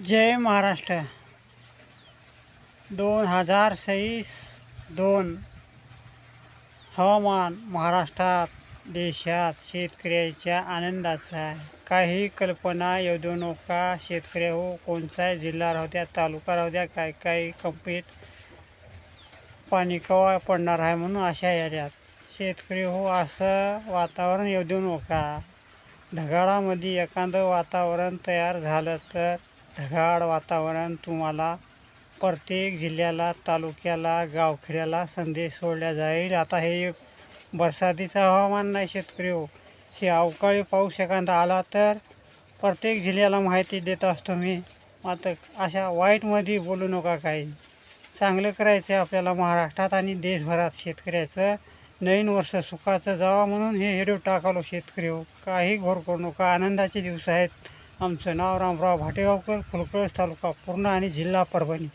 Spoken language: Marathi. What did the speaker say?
जय महाराष्ट्र. 2026 2 हवामान महाराष्ट्रात देशात शेतकऱ्याच्या आनंदाचा आहे. काही कल्पना येऊ नका शेतकरी हो. कोणताही जिल्हा राहू द्या, तालुका राहू द्या, काही कंप्लीट पाणी केव्हा पडणार आहे म्हणून अशा एरियात शेतकरी हो असं वातावरण येऊ देऊ नका. ढगाळामध्ये एखादं वातावरण तयार झालं तर ढगाळ वातावरण तुम्हाला प्रत्येक जिल्ह्याला, तालुक्याला, गावखेड्याला संदेश सोडला जाईल. आता हे बरसातीचं हवामान नाही शेतकरी हो. हे अवकाळी पाऊस एखादा आला तर प्रत्येक जिल्ह्याला माहिती देत असतो मी. मात्र अशा वाईटमध्ये बोलू नका. काही चांगलं करायचं आहे आपल्याला महाराष्ट्रात आणि देशभरात. शेतकऱ्याचं नवीन वर्ष सुखाचं जावं म्हणून हे व्हिडिओ टाकालो शेतकरी हो. काही घोर करू नका. आनंदाचे दिवस आहेत. आमचं नाव रामराव भाटेगावकर, फुलकळस तालुका पूर्णा आणि जिल्हा परभणी.